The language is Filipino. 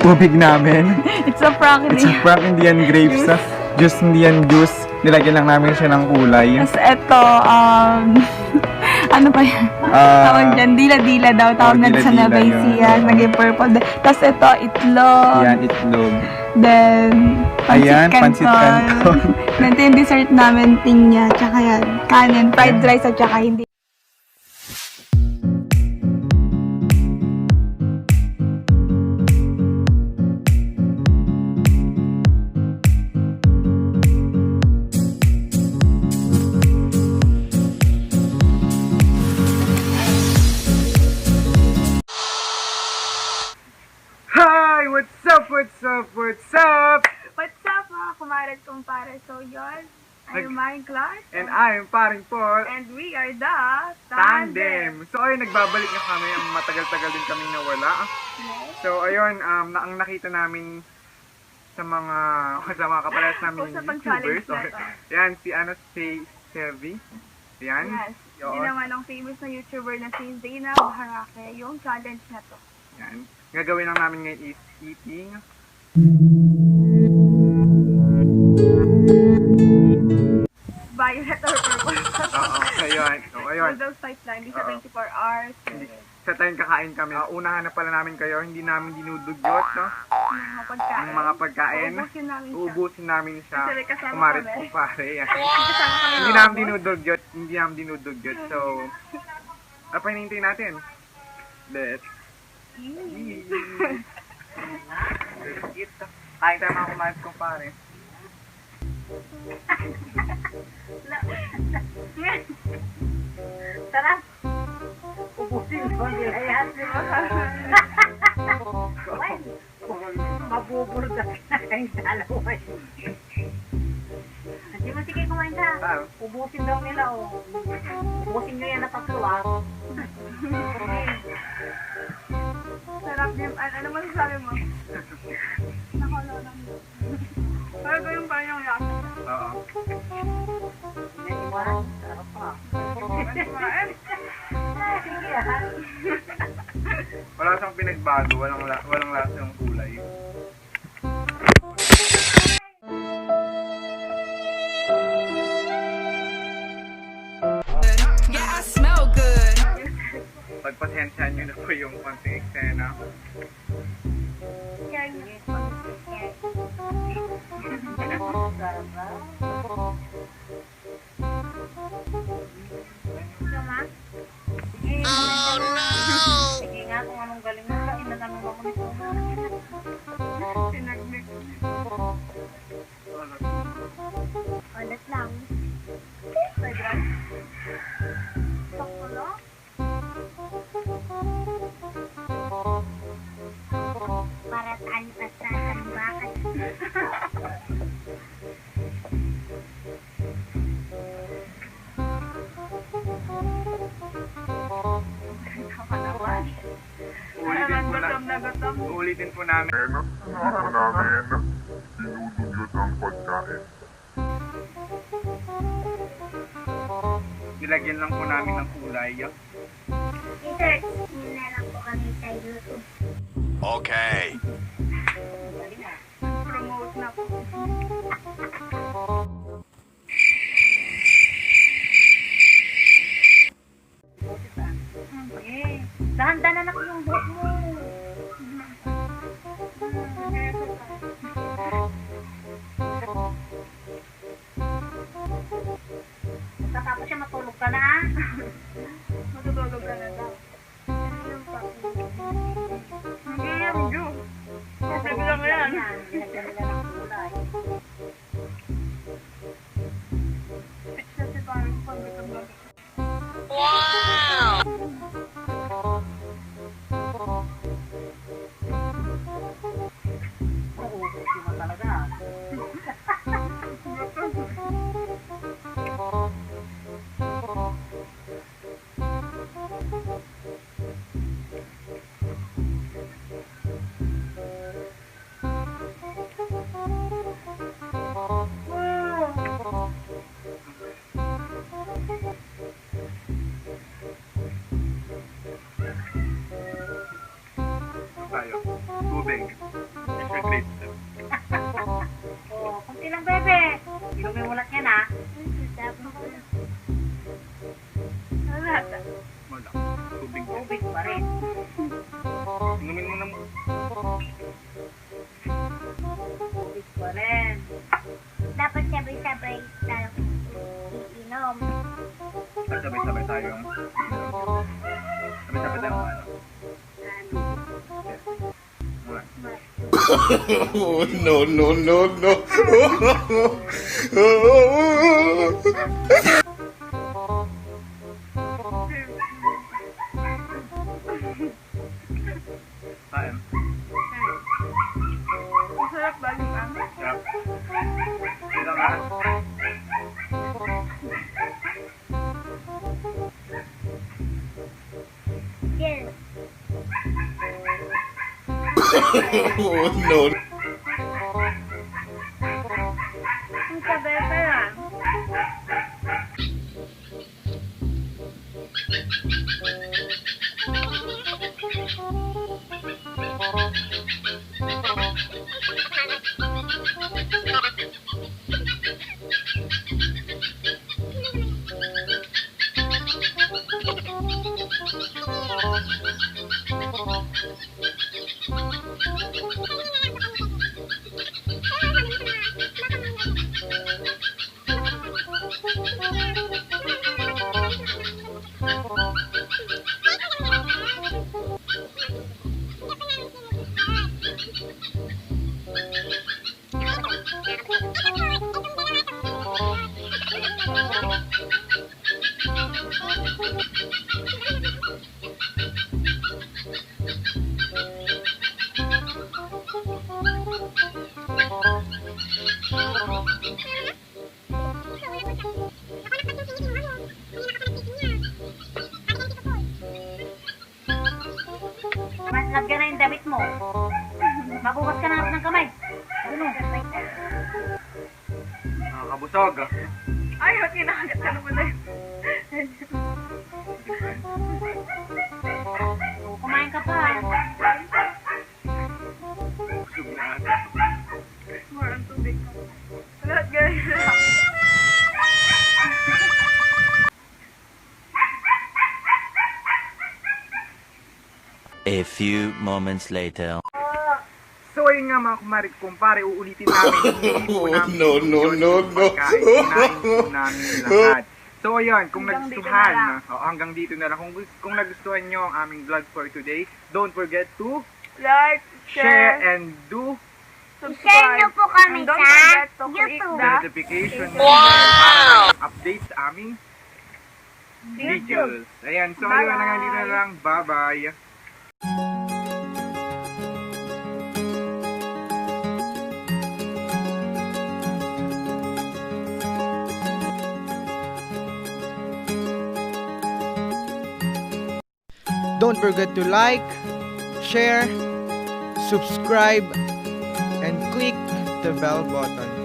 tubig namin. It's a prank. It's a prank, hindi yan grapes. Juice, hindi yan juice. Nilagyan lang namin siya ng kulay. Tapos ito, ano pa yan? Tawag dyan, dila-dila daw. Tawag natin sa dila-dila nabay yun. siya. Naging purple. Tapos ito, itlog. Yan, itlog. Then, Ayan, pancit canton. Then, ito yung dessert namin, pinya. Tsaka yan, kanin, fried rice at tsaka hindi. Hi! What's up? What's up? What's up? What's up mga kumare't kumpare? So yun, I'm Maring Clark. And I'm Paring Paul. And we are the Tandem. So ayun, nagbabalik na kami. Matagal-tagal din kaming nawala. Yes. So ayun, ang nakita namin sa mga kapalas namin YouTubers. Yan, si Sevi. Yan. Yes. Yun. Yun naman ang famous na YouTuber na si Zayna Baharake. Yung challenge na to. Yan. Gagawin lang namin ngayon is eating. Violet or purple. Oo, ayun. So ayun. Noodles type lang, hindi siya 24 hours. Sa tayong kakain kami. Unahan na pala namin kayo. Hindi namin dinudugyot, no? Mga pagkain. Ang mga pagkain. Uubusin namin siya. Uubusin namin siya. Kasi kasama Kumare't kami. kumpare. Yan. Kasama kami Hindi ng namin ubos. dinudugyot. Hindi namin dinudugyot. So, ano pa hinihintay natin? Let's eat. Let's eat. Kain tayo mga kumare't kumpare. Sarap! Ubusin ko nila yan. Mabuburga na kayong dalawa. Hindi mo sige kumain ka. Ubusin daw nila o. Ubusin nyo yan na tatlo Sarap din. Ano masasabi mo? Nakalo lang. Pero yung parang yung lasa. Oo. Sarap pa. Sige Wala siyang pinagbago. Walang lasa yung kulay. Yeah, I smell good. Pagpasensyahan nyo na po yung konting eksena. Sarap ba? Oh no! Sige nga kung anong galing mo ka, inatanong ako ni Soma. Sinagmix. Ulit lang. Fried rice. Sakto lang. Para tayo pasasan bakit? Uulitin po namin. Dinugyot ang pagkain. Nilagyan lang po namin ng kulay. I-search nyo na lang po kami sa YouTube. Okay. Promote na po. Dahan-dahan na yung buhok mo. Tapos siya matulog ka na. Matutulog ka na daw. Hindi yung Diyo. Sabi lang yan. Nilagyan nila ng kulay. Kasi parang pag-bitag. Wow! Oo, hindi mo talaga. Ubis pa rin. Dapat sabay-sabay tayo iinom. Sabay-sabay tayong sabay-sabay tayong ano. One. Oh, no, no, no, no. Kain. Masarap ba yung amin? Sarap. Ito nga. Cheers. Oh, no. Ang sabay pa lang. Mas lagyan na yung damit mo. Mabukas ka na ng kamay. Ano? Nakakabusog. Ay, ba't kinakagat ka naman na yun? Kumain ka pa. Busog na ata. More ang tubig. Lahat ganyan lang. A few moments later. So ayun nga mga kumare't kumpare, uulitin namin. Hindi po namin No, no, no, no. pagkain. Kinain po namin lahat. So ayun, kung Hanggang nagustuhan, dito na lang. hanggang dito na lang. Kung nagustuhan nyo ang aming vlog for today, don't forget to Like, share and do subscribe. Share nyo po kami And don't sa forget to click YouTube. the notification para update sa aming videos. Ayan, so ayun, hanggang dito na lang. Bye-bye. Don't forget to like, share, subscribe, and click the bell button.